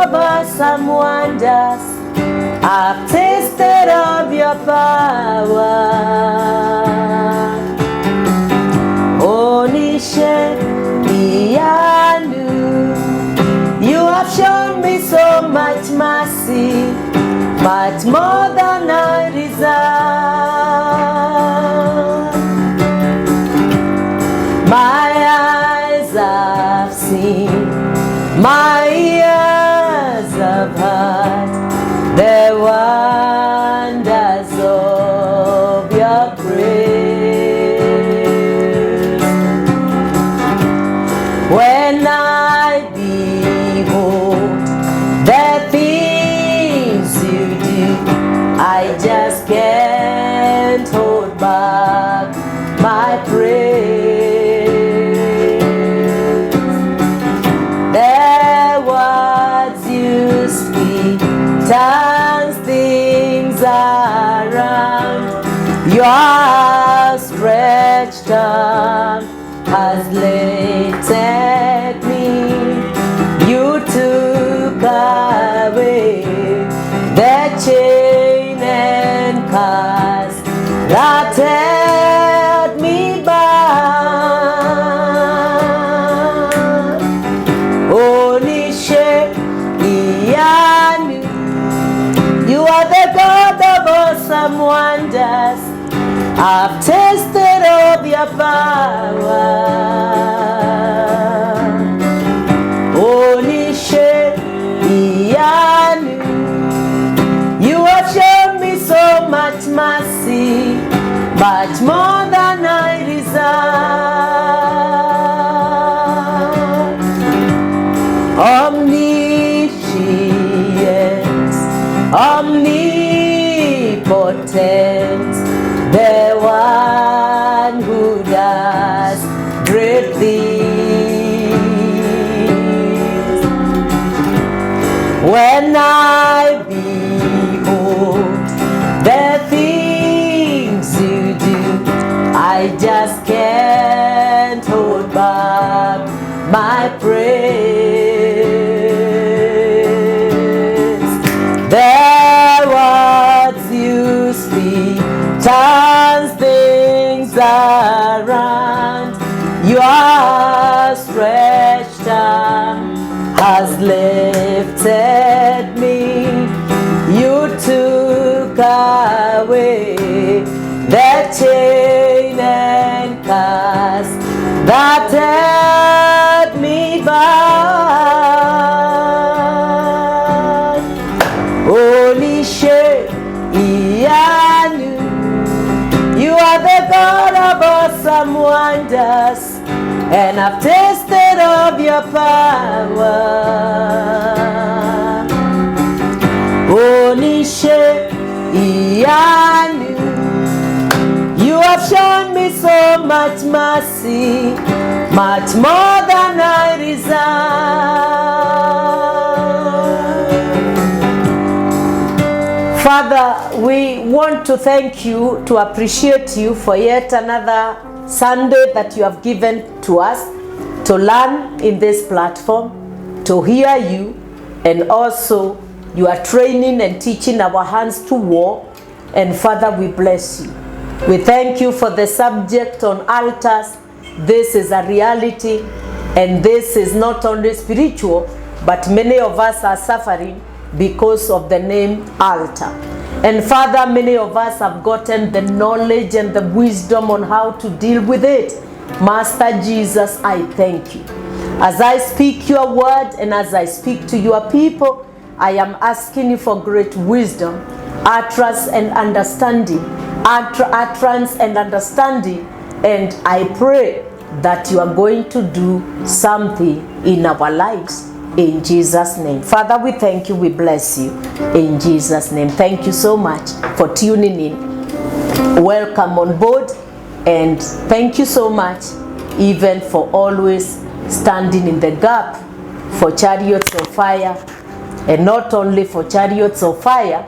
of awesome wonders. I've tasted of your power. Onishe Iyanu, you have shown me so much mercy, much more than I deserve. My eyes have seen, my ears have heard the wonders of your grace. When I behold the things you do, I just can't hold back my praise. The words you speak turns things around. Your stretched arm has lifted me. You took away the chain and curse that held me bound. Onishe Iyanu, you are the God of awesome wonders. I've tasted of your power. Onishe Iyanu, you have shown me so much mercy, much more than I deserve. Omniscience, omnipotent, the one who does great things. When I behold the things you do, I just can't hold back my praise. The words you speak turns things around. Your stretched arm has lifted me. You took away the chain and curse that held me bound. Onishe Iyanu, you are the God of awesome wonders, and I've tasted of your power. Onishe Iyanu, you have shown me so much mercy, much more than I deserve. Father, we want to thank you, to appreciate you for yet another Sunday that you have given to us to learn in this platform, to hear you, and also you are training and teaching our hands to war. And Father, we bless you. We thank you for the subject on altars. This is a reality, and this is not only spiritual, but many of us are suffering because of the name altar. And Father, many of us have gotten the knowledge and the wisdom on how to deal with it. Master Jesus, I thank you. As I speak your word and as I speak to your people, I am asking you for great wisdom, utterance and understanding, utterance and understanding, and I pray that you are going to do something in our lives. In Jesus' name. Father, we thank you, we bless you. In Jesus' name. Thank you so much for tuning in. Welcome on board, and thank you so much even for always standing in the gap for Chariots of Fire, and not only for Chariots of Fire,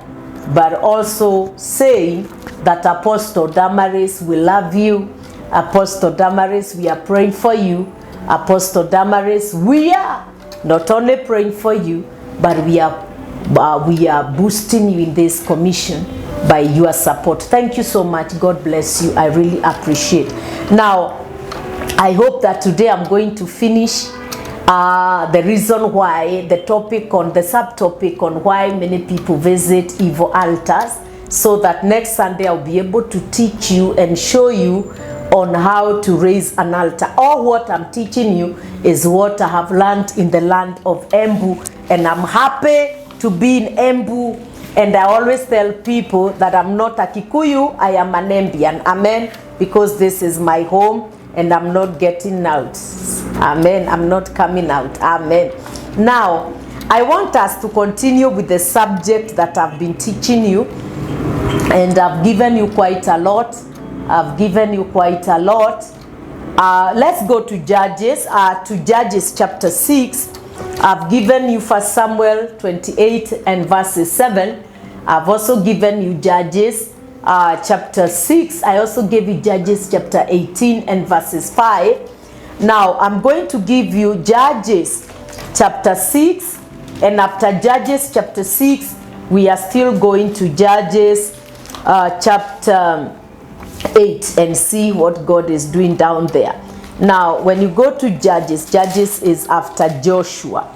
but also saying that Apostle Damaris, we love you. Apostle Damaris, we are praying for you. Apostle Damaris, we are not only praying for you, but we are boosting you in this commission by your support. Thank you so much. God bless you. I really appreciate. Now, I hope that today I'm going to finish the reason why, the subtopic on why many people visit evil altars, so that next Sunday I'll be able to teach you and show you on how to raise an altar. All what I'm teaching you is what I have learned in the land of Embu, and I'm happy to be in Embu. And I always tell people that I'm not a Kikuyu, I am an Embian. Amen. Because this is my home and I'm not getting out. Amen. I'm not coming out. Amen. Now, I want us to continue with the subject that I've been teaching you. And I've given you quite a lot. Let's go to Judges, chapter 6. I've given you 1 Samuel 28 and verses 7. I've also given you Judges chapter 6. I also gave you Judges chapter 18 and verses 5. Now, I'm going to give you Judges chapter 6. And after Judges chapter 6, we are still going to Judges chapter 8 and see what God is doing down there. Now, when you go to Judges, Judges is after Joshua.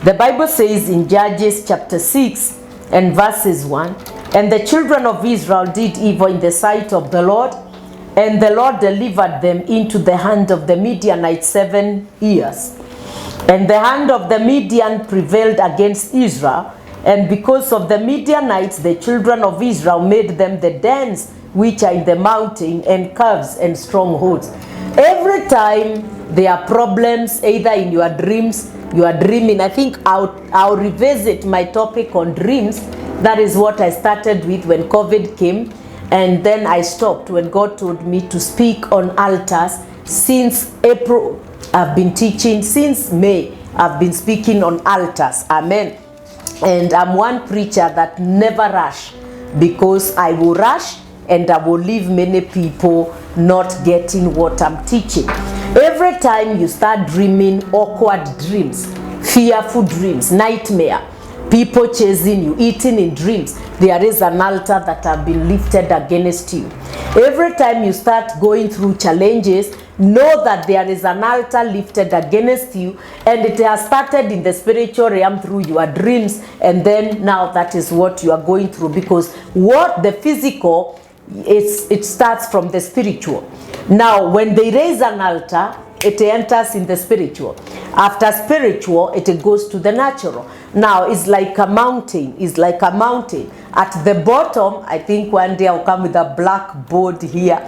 The Bible says in Judges chapter 6 and verses 1, and the children of Israel did evil in the sight of the Lord, and the Lord delivered them into the hand of the Midianites 7 years. And the hand of the Midian prevailed against Israel, and because of the Midianites, the children of Israel made them the dens which are in the mountain, and caves and strongholds. Every time there are problems, either in your dreams, you are dreaming. I think I'll revisit my topic on dreams. That is what I started with when COVID came, and then I stopped when God told me to speak on altars. Since April, I've been teaching. Since May, I've been speaking on altars. Amen. And I'm one preacher that never rush, because I will rush and I will leave many people not getting what I'm teaching. Every time you start dreaming awkward dreams, fearful dreams, nightmare, people chasing you, eating in dreams, there is an altar that have been lifted against you. Every time you start going through challenges, know that there is an altar lifted against you, and it has started in the spiritual realm through your dreams, and then now that is what you are going through, because what the physical, it starts from the spiritual. Now, when they raise an altar, it enters in the spiritual. After spiritual, it goes to the natural. Now, it's like a mountain. It's like a mountain. At the bottom, I think one day I'll come with a blackboard here.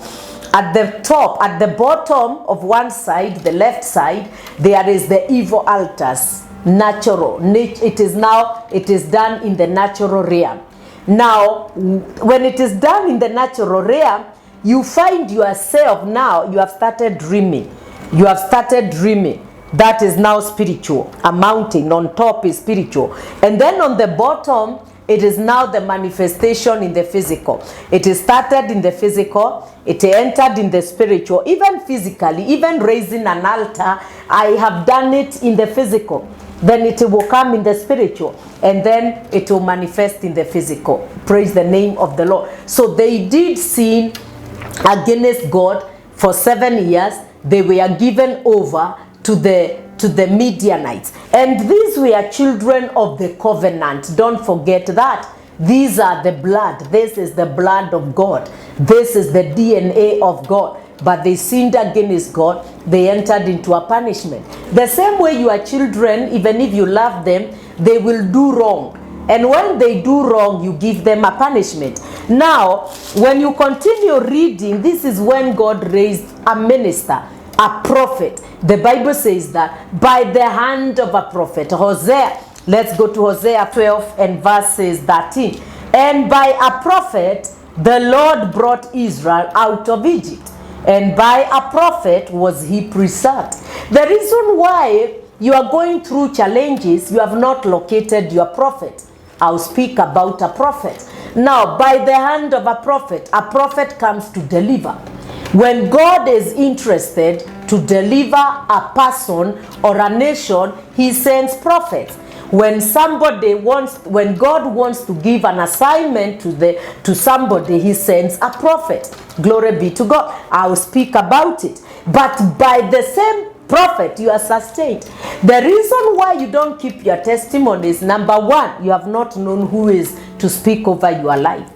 At the top, at the bottom of one side, the left side, there is the evil altars. Natural. It is done in the natural realm. Now, when it is done in the natural realm, you find yourself now, you have started dreaming. You have started dreaming. That is now spiritual. A mountain on top is spiritual. And then on the bottom, it is now the manifestation in the physical. It is started in the physical. It entered in the spiritual. Even physically, even raising an altar, I have done it in the physical. Then it will come in the spiritual, and then it will manifest in the physical. Praise the name of the Lord. So they did sin against God for 7 years. They were given over to the Midianites, and these were children of the covenant. Don't forget that. These are the blood. This is the blood of God. This is the DNA of God. But they sinned against God. They entered into a punishment. The same way your children, even if you love them, they will do wrong. And when they do wrong, you give them a punishment. Now, when you continue reading, this is when God raised a minister, a prophet. The Bible says that by the hand of a prophet. Hosea, let's go to Hosea 12 and verses 13. And by a prophet, the Lord brought Israel out of Egypt. And by a prophet was he preserved. The reason why you are going through challenges, you have not located your prophet. I'll speak about a prophet. Now, by the hand of a prophet comes to deliver. When God is interested to deliver a person or a nation, he sends prophets. when God wants to give an assignment to somebody, he sends a prophet. Glory be to God. I will speak about it. But by the same prophet, you are sustained. The reason why you don't keep your testimonies, number one, you have not known who is to speak over your life.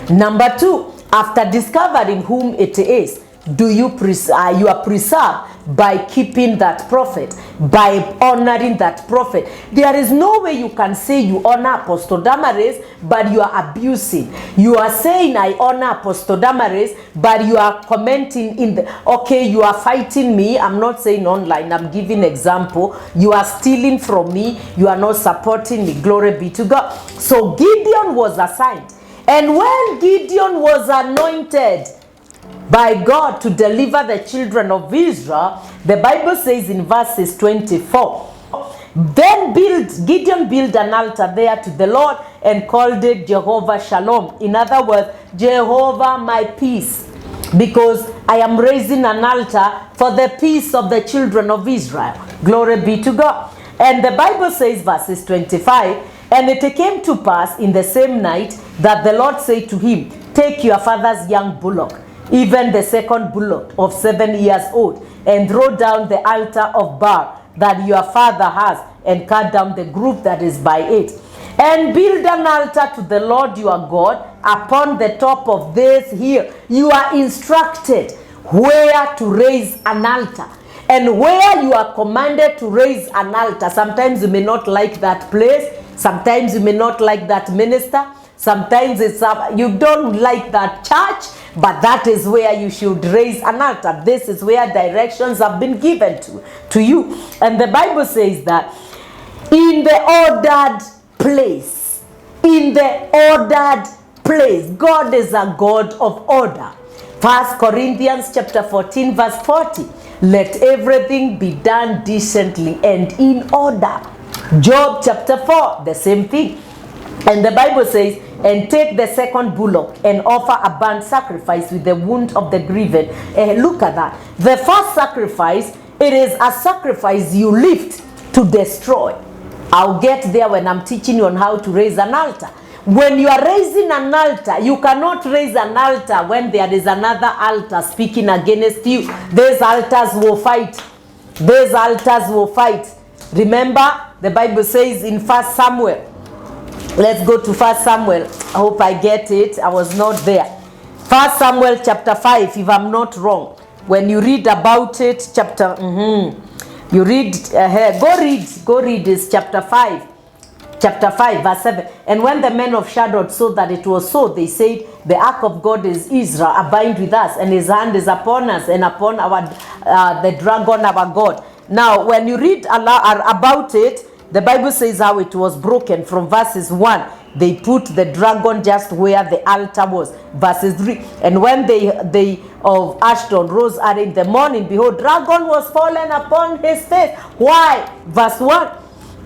Number two, after discovering whom it is, you are preserved by keeping that prophet, by honoring that prophet. There is no way you can say you honor Apostle Damaris, but you are abusing. You are saying I honor Apostle Damaris, but you are commenting you are fighting me. I'm not saying online, I'm giving example. You are stealing from me. You are not supporting me. Glory be to God. So Gideon was assigned. And when Gideon was anointed by God to deliver the children of Israel, the Bible says in verses 24, then Gideon built an altar there to the Lord and called it Jehovah Shalom. In other words, Jehovah my peace, because I am raising an altar for the peace of the children of Israel. Glory be to God. And the Bible says, verses 25, and it came to pass in the same night that the Lord said to him, take your father's young bullock, even the second bullock of 7 years old, and throw down the altar of Baal that your father has, and cut down the grove that is by it, and build an altar to the Lord your God upon the top of this hill. You are instructed where to raise an altar, and where you are commanded to raise an altar. Sometimes you may not like that place. Sometimes you may not like that minister. Sometimes you don't like that church, but that is where you should raise an altar. This is where directions have been given to you. And the Bible says that in the ordered place, God is a God of order. 1 Corinthians chapter 14 verse 40, let everything be done decently and in order. Job chapter 4, the same thing. And the Bible says, and take the second bullock and offer a burnt sacrifice with the wound of the grieved. Look at that. The first sacrifice, it is a sacrifice you lift to destroy. I'll get there when I'm teaching you on how to raise an altar. When you are raising an altar, you cannot raise an altar when there is another altar speaking against you. These altars will fight. These altars will fight. Remember, the Bible says in 1 Samuel, let's go to 1 Samuel. I hope I get it. I was not there. 1 Samuel chapter 5, if I'm not wrong. When you read about it, you read, go read this chapter 5. Chapter 5, verse 7. And when the men of Shaddod saw that it was so, they said, the ark of God is Israel, abide with us, and his hand is upon us and upon our the dragon our God. Now, when you read about it, the Bible says how it was broken from verses 1. They put the dragon just where the altar was. Verses 3. And when they of Ashdod rose early in the morning, behold, dragon was fallen upon his face. Why? Verse 1.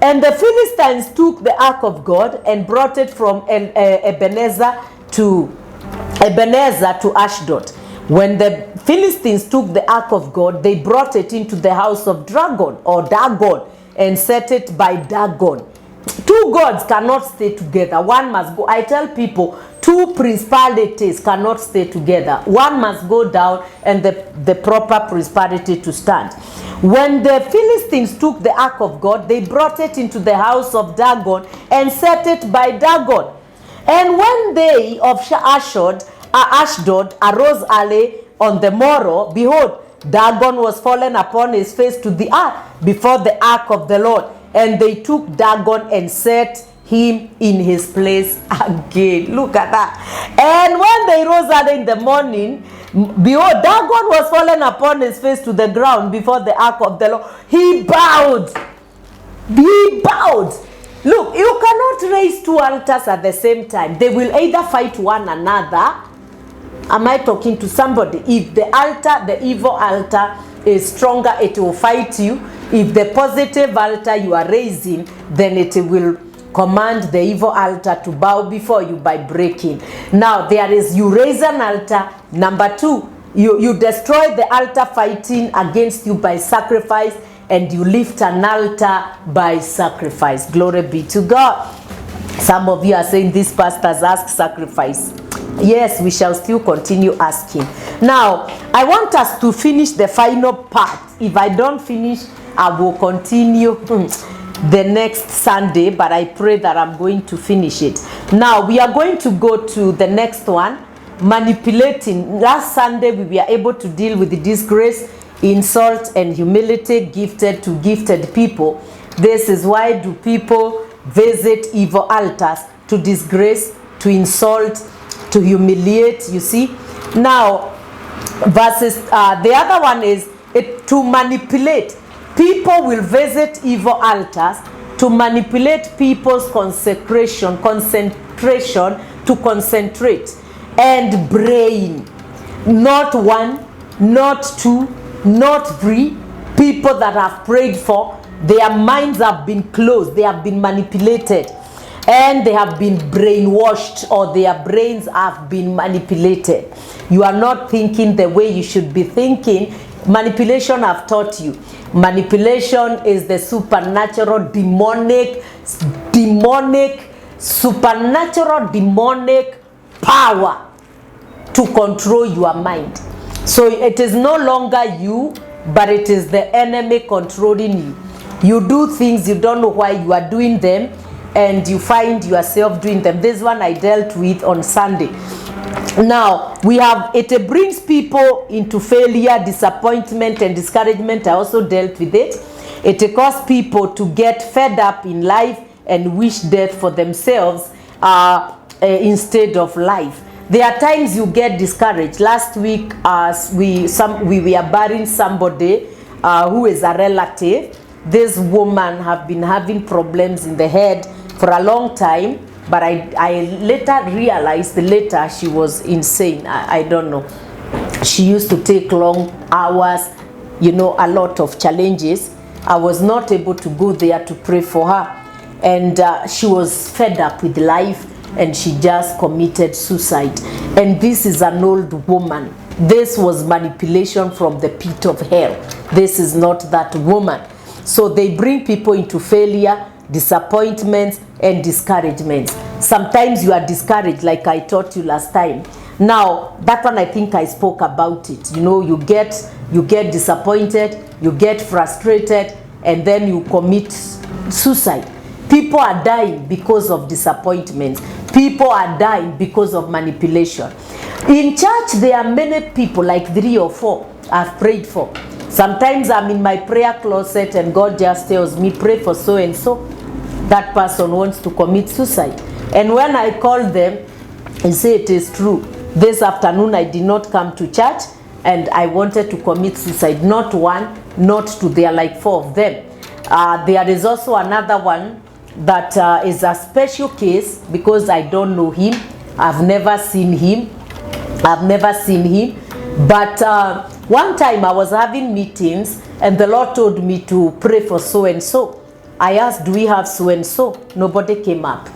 And the Philistines took the ark of God and brought it from Ebenezer to Ashdod. When the Philistines took the ark of God, they brought it into the house of Dagon and set it by Dagon. Two gods cannot stay together. One must go. I tell people, two principalities cannot stay together. One must go down and the proper principality to stand. When the Philistines took the ark of God, they brought it into the house of Dagon and set it by Dagon. And when they of Ashdod arose early on the morrow, behold, Dagon was fallen upon his face to the earth before the ark of the Lord. And they took Dagon and set him in his place again. Look at that. And when they rose early in the morning, behold, Dagon was fallen upon his face to the ground before the ark of the Lord. He bowed. He bowed. Look, you cannot raise two altars at the same time. They will either fight one another. Am I talking to somebody? If the altar, the evil altar, is stronger, it will fight you. If the positive altar you are raising, then it will command the evil altar to bow before you by breaking. Now, there is, you raise an altar. Number two, you destroy the altar fighting against you by sacrifice. and you lift an altar by sacrifice. Glory be to God. Some of you are saying these pastors ask sacrifice. Yes, we shall still continue asking. Now, I want us to finish the final part. If I don't finish, I will continue the next Sunday, but I pray that I'm going to finish it. Now, we are going to go to the next one, manipulating. Last Sunday, we were able to deal with the disgrace, insult, and humility gifted to gifted people. This is why do people visit evil altars? To disgrace, to insult, to humiliate, you see. Now, verses, the other one is to manipulate. People will visit evil altars to manipulate people's concentration to concentrate and brain. Not one, not two, not three. People that have prayed for, their minds have been closed, they have been manipulated, and they have been brainwashed, or their brains have been manipulated. You are not thinking the way you should be thinking. Manipulation, I've taught you. Manipulation is the supernatural, supernatural demonic power to control your mind. So it is no longer you, but it is the enemy controlling you. You do things, you don't know why you are doing them, and you find yourself doing them. This one I dealt with on Sunday. Now, we have, it brings people into failure, disappointment, and discouragement. I also dealt with it. It causes people to get fed up in life and wish death for themselves instead of life. There are times you get discouraged. Last week, we were burying somebody who is a relative. This woman have been having problems in the head for a long time, but I later realized she was insane. I don't know. She used to take long hours, you know, a lot of challenges. I was not able to go there to pray for her, and she was fed up with life, and she just committed suicide. And this is an old woman. This was manipulation from the pit of hell. This is not that woman. So they bring people into failure, disappointments, and discouragements. Sometimes you are discouraged, like I taught you last time. Now, that one I think I spoke about it. You know, you get disappointed, you get frustrated, and then you commit suicide. People are dying because of disappointments. People are dying because of manipulation. In church, there are many people, like 3 or 4, I've prayed for. Sometimes I'm in my prayer closet and God just tells me, pray for so and so. That person wants to commit suicide. And when I call them and say it is true, this afternoon I did not come to church and I wanted to commit suicide. Not one, not two, there are like 4 of them. There is also another one that is a special case because I don't know him. I've never seen him. But one time I was having meetings and the Lord told me to pray for so and so. I asked, do we have so and so? Nobody came out,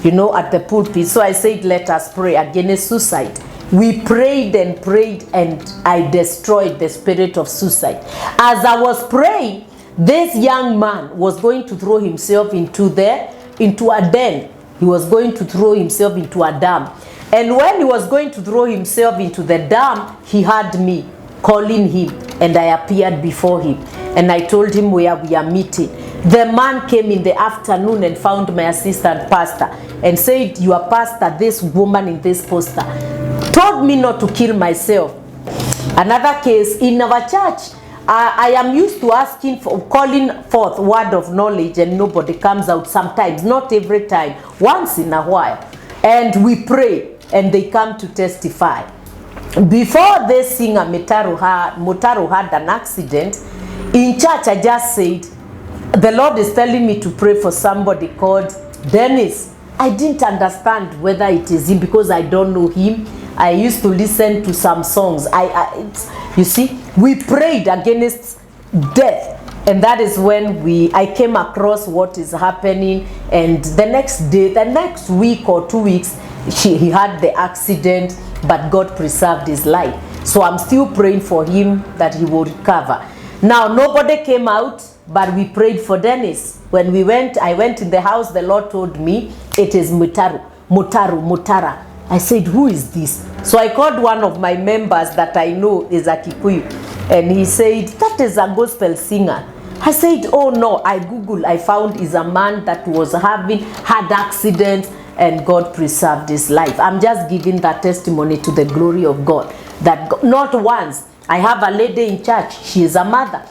you know, at the pulpit. So I said, let us pray against suicide. We prayed and prayed, and I destroyed the spirit of suicide. As I was praying, this young man was going to throw himself into a den. He was going to throw himself into a dam. And when he was going to throw himself into the dam, he heard me calling him, and I appeared before him. And I told him where we are meeting. The man came in the afternoon and found my assistant pastor and said, your pastor, this woman in this poster, told me not to kill myself. Another case in our church, I am used to asking for, calling forth word of knowledge, and nobody comes out sometimes, not every time, once in a while. And we pray, and they come to testify. Before this singer Motaro had an accident, in church I just said, the Lord is telling me to pray for somebody called Dennis. I didn't understand whether it is him because I don't know him. I used to listen to some songs. You see, we prayed against death. And that is when I came across what is happening. And the next day, the next week or 2 weeks, he had the accident, but God preserved his life. So I'm still praying for him that he will recover. Now, nobody came out, but we prayed for Dennis. When I went in the house, the Lord told me, it is Mutara. I said, who is this? So I called one of my members that I know is a Kikuyu, and he said, that is a gospel singer. I said, oh no. I Googled, I found is a man that was had accidents, and God preserved his life. I'm just giving that testimony to the glory of God. That not once, I have a lady in church, she is a mother.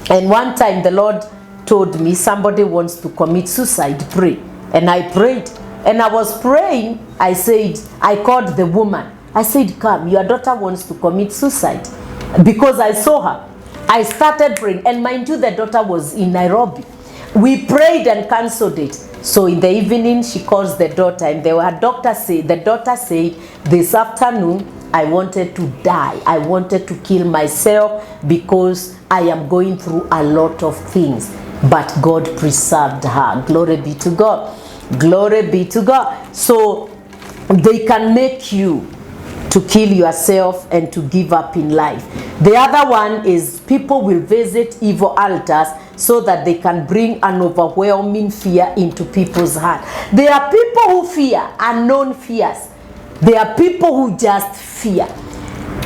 And one time the Lord told me, somebody wants to commit suicide, pray. And I prayed. And I was praying, I called the woman. I said, come, your daughter wants to commit suicide. Because I saw her. I started praying. And mind you, the daughter was in Nairobi. We prayed and cancelled it. So in the evening, she calls the daughter. And the daughter said, this afternoon, I wanted to die. I wanted to kill myself because I am going through a lot of things. But God preserved her. Glory be to God. Glory be to God. So they can make you to kill yourself and to give up in life. The other one is people will visit evil altars so that they can bring an overwhelming fear into people's heart. There are people who fear unknown fears. There are people who just fear.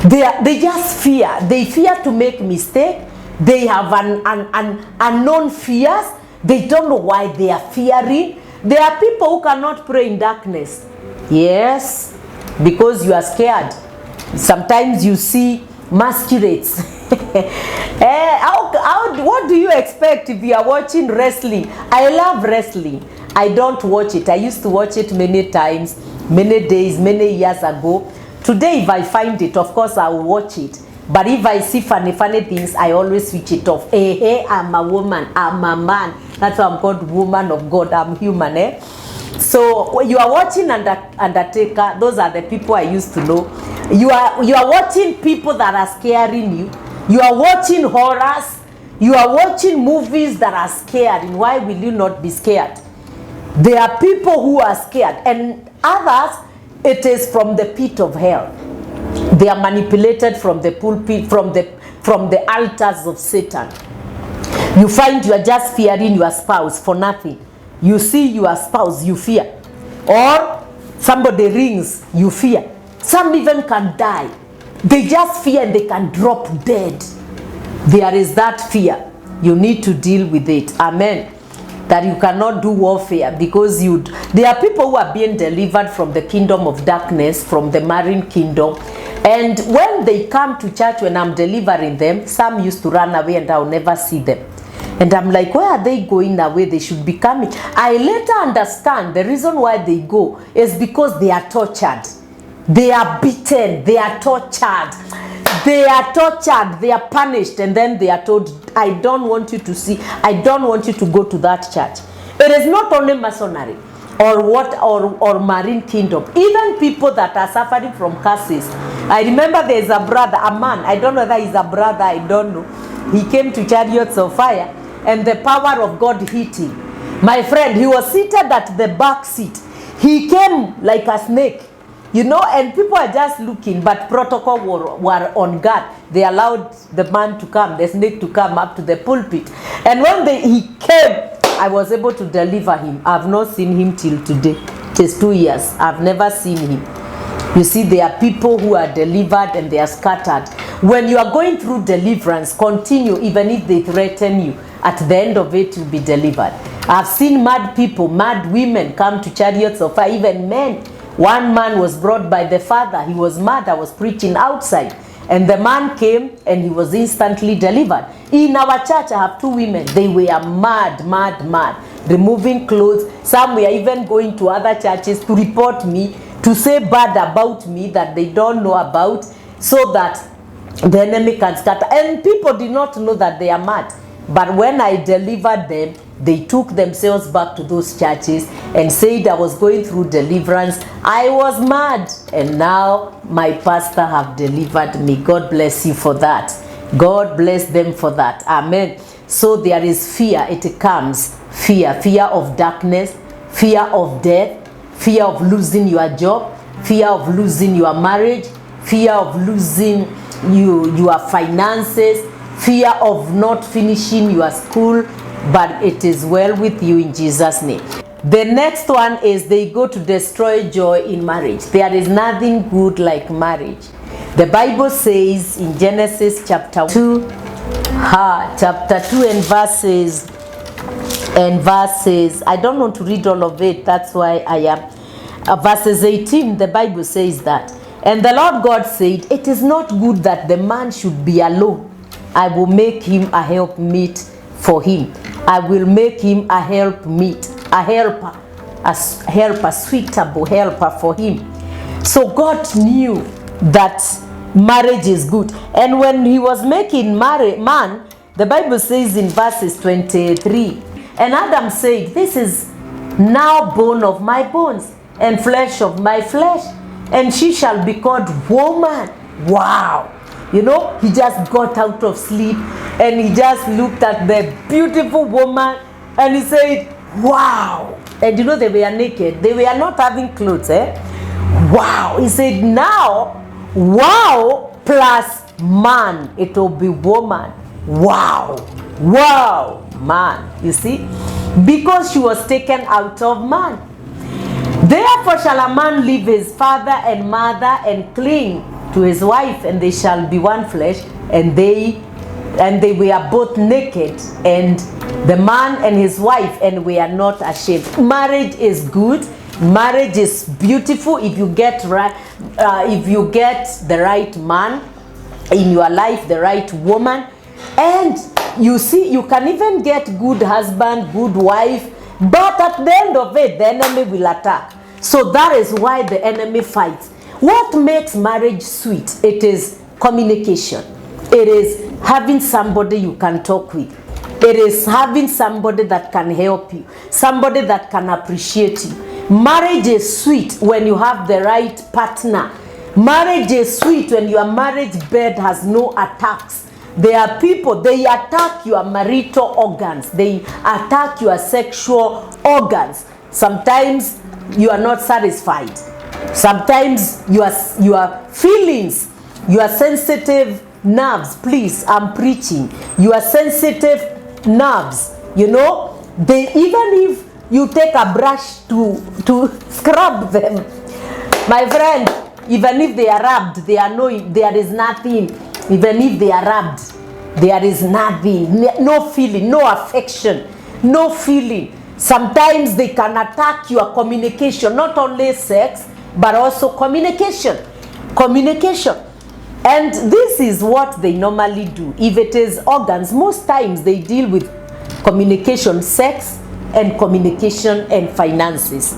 They just fear. They fear to make mistake. They have an unknown fears. They don't know why they are fearing. There are people who cannot pray in darkness. Yes, because you are scared. Sometimes you see masquerades. What do you expect if you are watching wrestling? I love wrestling. I don't watch it. I used to watch it many times, many days, many years ago. Today, if I find it, of course, I will watch it. But if I see funny things, I always switch it off. Hey, I'm a woman. I'm a man. That's why I'm called woman of God. I'm human, eh? So when you are watching Undertaker, those are the people I used to know. You are watching people that are scaring you. You are watching horrors. You are watching movies that are scared. And why will you not be scared? There are people who are scared, and others, it is from the pit of hell. They are manipulated from the pulpit, from the altars of Satan. You find you are just fearing your spouse for nothing. You see your spouse, you fear. Or somebody rings, you fear. Some even can die. They just fear and they can drop dead. There is that fear. You need to deal with it. Amen. That you cannot do warfare because there are people who are being delivered from the kingdom of darkness, from the marine kingdom. And when they come to church, when I'm delivering them, some used to run away and I'll never see them. And I'm like, where are they going away? They should be coming. I later understand the reason why they go is because they are tortured. They are beaten. They are tortured. They are tortured. They are punished. And then they are told, I don't want you to see. I don't want you to go to that church. It is not only masonry or marine kingdom. Even people that are suffering from curses. I remember there is a brother, a man. I don't know whether he's a brother. I don't know. He came to Chariots of Fire. And the power of God hit him. My friend, he was seated at the back seat. He came like a snake, you know, and people are just looking, but protocol were on guard. They allowed the man to come, the snake to come up to the pulpit. And when he came, I was able to deliver him. I've not seen him till today. It is 2 years. I've never seen him. You see, there are people who are delivered and they are scattered. When you are going through deliverance, continue even if they threaten you. At the end of it, you'll be delivered. I've seen mad people, mad women come to Chariots of Fire, even men. One man was brought by the father. He was mad. I was preaching outside. And the man came and he was instantly delivered. In our church, I have 2 women. They were mad, removing clothes. Some were even going to other churches to report me, to say bad about me that they don't know about, so that the enemy can scatter. And people did not know that they are mad. But when I delivered them, they took themselves back to those churches and said I was going through deliverance. I was mad. And now my pastor have delivered me. God bless you for that. God bless them for that. Amen. So there is fear. It comes. Fear of darkness, fear of death, fear of losing your job, fear of losing your marriage, fear of losing your finances, fear of not finishing your school, but it is well with you in Jesus' name. The next one is they go to destroy joy in marriage. There is nothing good like marriage. The Bible says in Genesis chapter 2 and verses, I don't want to read all of it, that's why I am. Verses 18, the Bible says that. And the Lord God said, it is not good that the man should be alone. I will make him a helpmeet for him. I will make him a helpmeet, a helper, suitable helper for him. So God knew that marriage is good. And when he was making man, the Bible says in verses 23, and Adam said, this is now bone of my bones and flesh of my flesh, and she shall be called woman. Wow. You know, he just got out of sleep and he just looked at the beautiful woman and he said, wow. And you know, they were naked. They were not having clothes. Wow. He said, now, wow plus man, it will be woman. Wow. Wow, man. You see? Because she was taken out of man. Therefore shall a man leave his father and mother and cling to his wife, and they shall be one flesh. And they were both naked, and the man and his wife, and we are not ashamed. Marriage is good. Marriage is beautiful if you get right. If you get the right man in your life, the right woman, and you see, you can even get good husband, good wife, but at the end of it, the enemy will attack. So that is why the enemy fights. What makes marriage sweet? It is communication. It is having somebody you can talk with. It is having somebody that can help you, somebody that can appreciate you. Marriage is sweet when you have the right partner. Marriage is sweet when your marriage bed has no attacks. There are people, they attack your marital organs. They attack your sexual organs. Sometimes you are not satisfied. Sometimes your feelings, your sensitive nerves, please, I'm preaching. Your sensitive nerves, you know, they, even if you take a brush to scrub them, my friend, even if they are rubbed, there is nothing. Even if they are rubbed, there is nothing, no feeling, no affection, no feeling. Sometimes they can attack your communication, not only sex, but also communication. Communication. And this is what they normally do. If it is organs, most times they deal with communication, sex, and communication and finances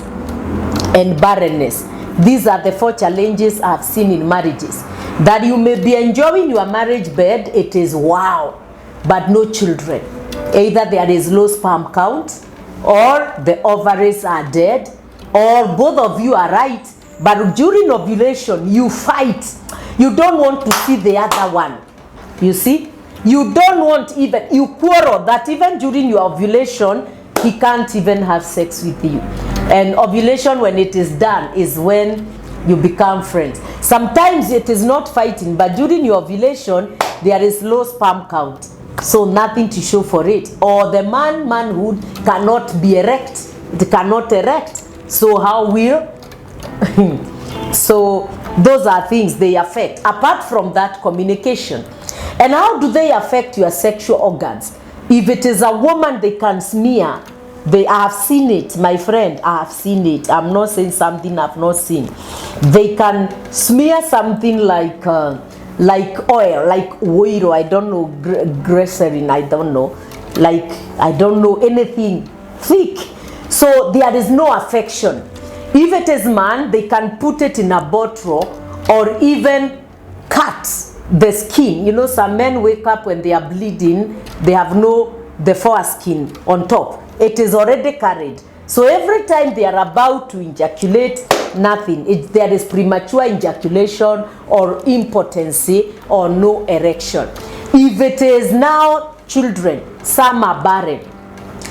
and barrenness. These are the 4 challenges I've seen in marriages. That you may be enjoying your marriage bed, it is wow, but no children. Either there is low sperm count, or the ovaries are dead, or both of you are right, but during ovulation you fight. You don't want to see the other one. You see? You don't want, even, you quarrel that even during your ovulation, he can't even have sex with you. And ovulation, when it is done, is when you become friends. Sometimes it is not fighting, but during your ovulation, there is low sperm count. So nothing to show for it. Or the manhood cannot be erect. It cannot erect. So how will? So those are things they affect. Apart from that, communication. And how do they affect your sexual organs? If it is a woman, they can smear. I have seen it, my friend. I have seen it. I'm not saying something I've not seen. They can smear something like oil, like oil. I don't know, glycerin. I don't know. Like, I don't know, anything thick. So there is no affection. If it is man, they can put it in a bottle or even cut the skin. You know, some men wake up when they are bleeding, they have the foreskin on top. It is already carried. So every time they are about to ejaculate, nothing. There is premature ejaculation or impotency or no erection. If it is now children, some are barren.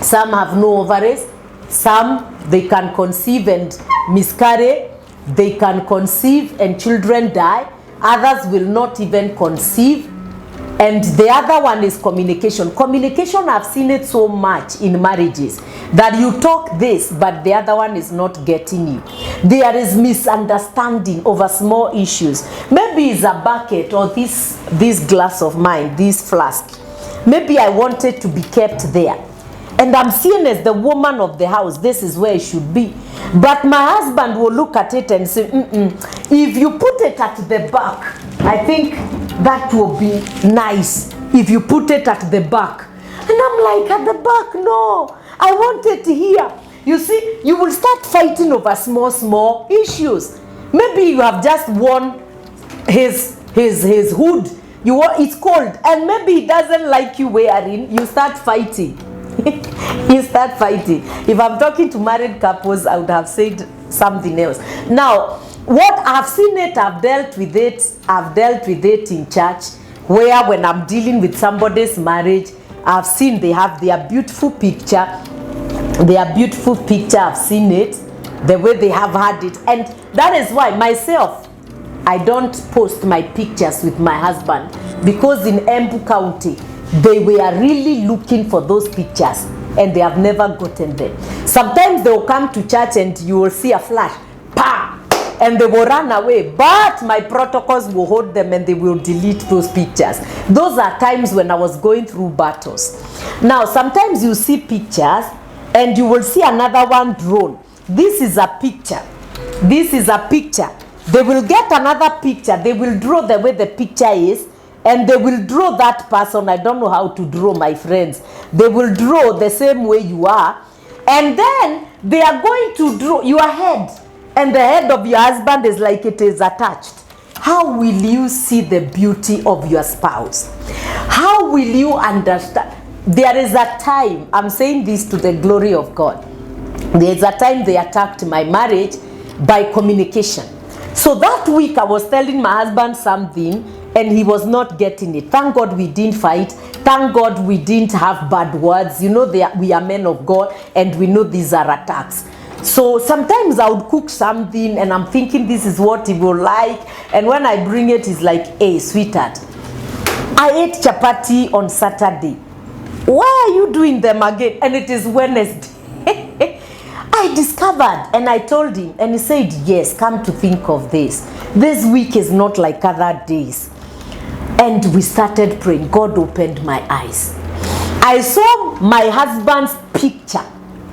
Some have no ovaries. Some, they can conceive and miscarry. They can conceive and children die. Others will not even conceive. And the other one is communication. Communication, I've seen it so much in marriages that you talk this, but the other one is not getting you. There is misunderstanding over small issues. Maybe it's a bucket or this glass of mine, this flask. Maybe I want it to be kept there. And I'm seeing as the woman of the house, this is where it should be. But my husband will look at it and say, if you put it at the back, I think that will be nice. If you put it at the back. And I'm like, at the back, no. I want it here. You see, you will start fighting over small issues. Maybe you have just worn his hood. It's cold. And maybe he doesn't like you wearing. You start fighting. You start fighting. If I'm talking to married couples, I would have said something else. Now, what I've seen it, I've dealt with it in church, where when I'm dealing with somebody's marriage, I've seen they have their beautiful picture. I've seen it, the way they have had it. And that is why myself, I don't post my pictures with my husband, because in Embu County, they were really looking for those pictures and they have never gotten them. Sometimes they will come to church and you will see a flash, pa, and they will run away. But my protocols will hold them and they will delete those pictures. Those are times when I was going through battles. Now, sometimes you see pictures and you will see another one drawn. This is a picture. This is a picture. They will get another picture. They will draw the way the picture is. And they will draw that person. I don't know how to draw, my friends. They will draw the same way you are. And then they are going to draw your head. And the head of your husband is like it is attached. How will you see the beauty of your spouse? How will you understand? There is a time, I'm saying this to the glory of God. There is a time they attacked my marriage by communication. So that week I was telling my husband something, and he was not getting it. Thank God we didn't fight. Thank God we didn't have bad words. You know, we are men of God and we know these are attacks. So sometimes I would cook something and I'm thinking this is what he will like. And when I bring it, he's like, hey, sweetheart, I ate chapati on Saturday. Why are you doing them again? And it is Wednesday. I discovered and I told him and he said, yes, come to think of this. This week is not like other days. And we started praying. God opened my eyes. I saw my husband's picture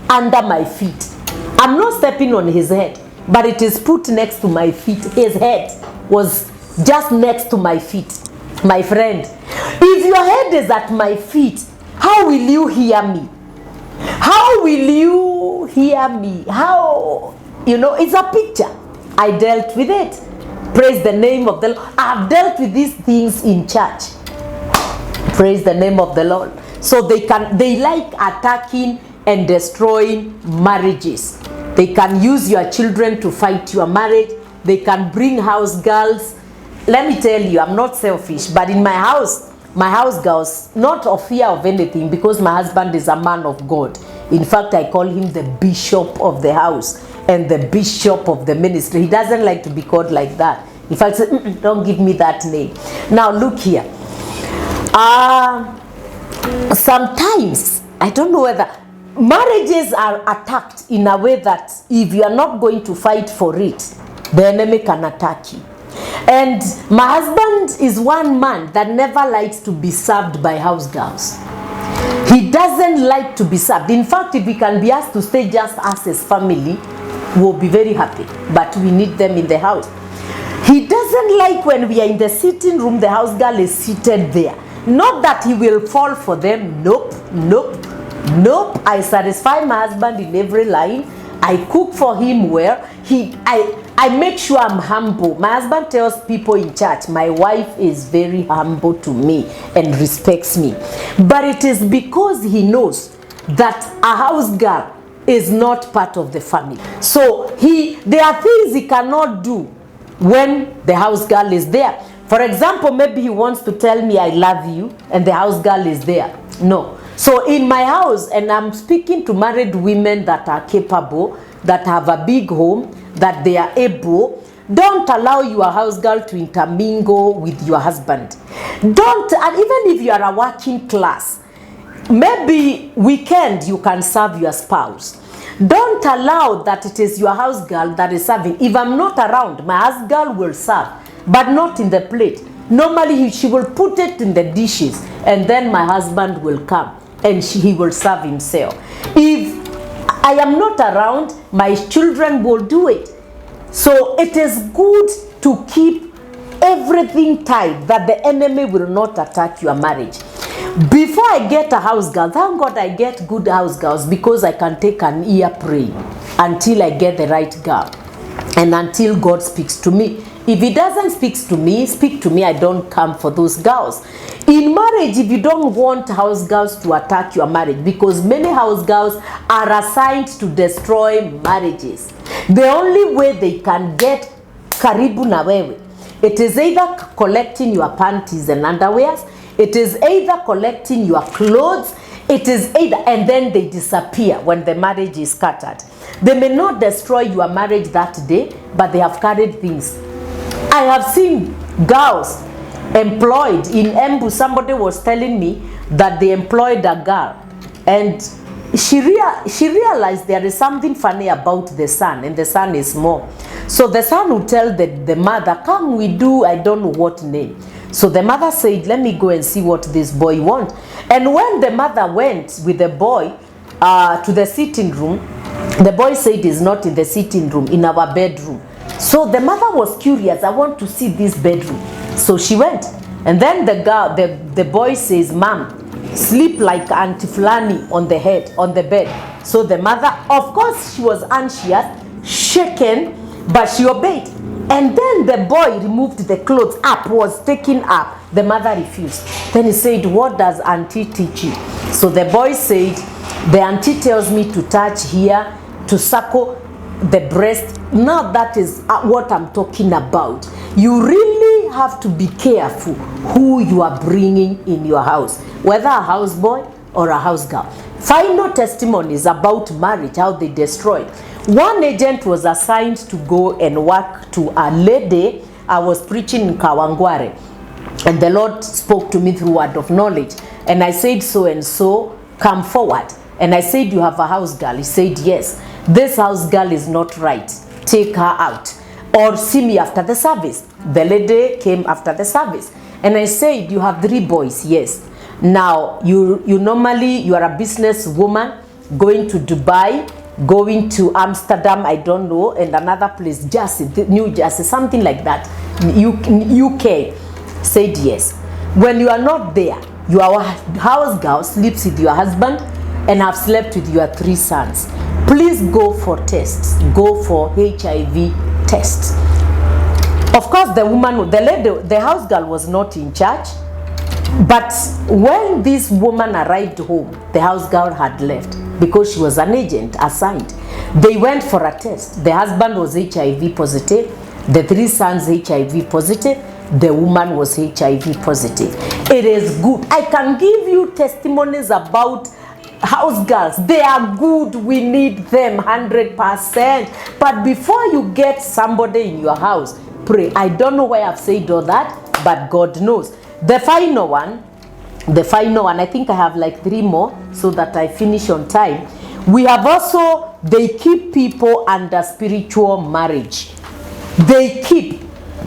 under my feet. I'm not stepping on his head, but it is put next to my feet. His head was just next to my feet. My friend, if your head is at my feet, how will you hear me? How will you hear me? How? You know, it's a picture. I dealt with it. Praise the name of the Lord. I've dealt with these things in church. Praise the name of the Lord. So they like attacking and destroying marriages. They can use your children to fight your marriage. They can bring house girls. Let me tell you, I'm not selfish, but in my house girls, not of fear of anything, because my husband is a man of God. In fact, I call him the bishop of the house and the bishop of the ministry. He doesn't like to be called like that. In fact, don't give me that name. Now look here. Sometimes, I don't know whether marriages are attacked in a way that if you are not going to fight for it, the enemy can attack you. And my husband is one man that never likes to be served by house girls. He doesn't like to be served. In fact, if we can be asked to stay just as his family, we'll be very happy. But we need them in the house. He doesn't like when we are in the sitting room, the house girl is seated there. Not that he will fall for them. Nope, nope, nope. I satisfy my husband in every line. I cook for him well. I make sure I'm humble. My husband tells people in church, my wife is very humble to me and respects me. But it is because he knows that a house girl is not part of the family. So there are things he cannot do when the house girl is there. For example, maybe he wants to tell me I love you and the house girl is there. No. So in my house, and I'm speaking to married women that are capable, that have a big home, that they are able, don't allow your house girl to intermingle with your husband. Don't, and even if you are a working class, maybe weekend you can serve your spouse. Don't allow that it is your house girl that is serving. If I'm not around, my house girl will serve, but not in the plate. Normally she will put it in the dishes, and then my husband will come and he will serve himself. If I am not around, my children will do it. So it is good to keep everything tight, that the enemy will not attack your marriage. Before I get a house girl, thank God I get good house girls, because I can take an year praying until I get the right girl, and until God speaks to me. If he doesn't speak to me, I don't come for those girls. In marriage, if you don't want house girls to attack your marriage, because many house girls are assigned to destroy marriages, the only way they can get karibu na wewe, it is either collecting your panties and underwears, it is either collecting your clothes, it is either, and then they disappear when the marriage is scattered. They may not destroy your marriage that day, but they have carried things. I have seen girls employed in Embu. Somebody was telling me that they employed a girl, and she realized there is something funny about the son, and the son is small. So the son would tell the mother, come, we do, I don't know what name. So the mother said, let me go and see what this boy wants. And when the mother went with the boy to the sitting room, the boy said he's not in the sitting room, in our bedroom. So the mother was curious, I want to see this bedroom. So she went, and then the boy says, Mom, sleep like Auntie Flani on the bed. So the mother, of course, she was anxious, shaken, but she obeyed. And then the boy removed the clothes was taken up. The mother refused. Then he said, what does Auntie teach you? So the boy said, the auntie tells me to touch here, to suckle the breast. Now that is what I'm talking about. You really have to be careful who you are bringing in your house, whether a houseboy or a house girl. Final testimonies about marriage, how they destroyed. One agent was assigned to go and work to a lady. I was preaching in Kawangware, and the Lord spoke to me through word of knowledge. And I said, so and so, come forward. And I said, you have a house girl? He said, yes. This house girl is not right. Take her out. Or see me after the service. The lady came after the service. And I said, you have 3 boys? Yes. Now, you normally, you are a business woman going to Dubai, going to Amsterdam, I don't know, and another place, Jersey, New Jersey, something like that, UK. Said yes. When you are not there, your house girl sleeps with your husband and have slept with your 3 sons. Please go for tests. Go for HIV tests. Of course, the woman, the lady, the house girl was not in church. But when this woman arrived home, the house girl had left because she was an agent assigned. They went for a test. The husband was HIV positive. The 3 sons HIV positive. The woman was HIV positive. It is good. I can give you testimonies about house girls. They are good. We need them 100%. But before you get somebody in your house, pray. I don't know why I've said all that, but God knows. The final one, I think I have like 3 more so that I finish on time. We have also, they keep people under spiritual marriage. They keep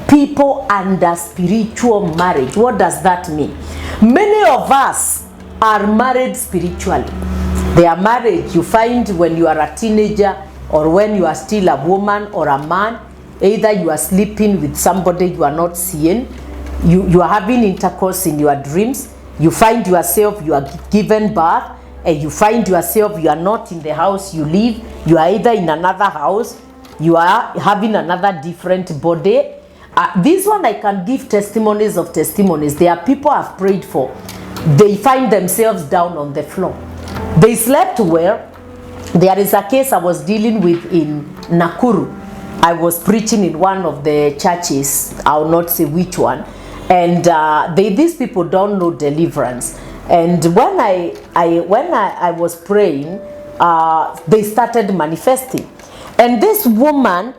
people under spiritual marriage. What does that mean? Many of us are married spiritually. They are married, you find when you are a teenager or when you are still a woman or a man, either you are sleeping with somebody you are not seeing, you are having intercourse in your dreams, you find yourself, you are given birth, and you find yourself, you are not in the house you live, you are either in another house, you are having another different body. This one I can give testimonies of testimonies. There are people I've prayed for. They find themselves down on the floor. They slept well. There is a case I was dealing with in Nakuru. I was preaching in one of the churches. I will not say which one. And these people don't know deliverance. And when I was praying, they started manifesting. And this woman,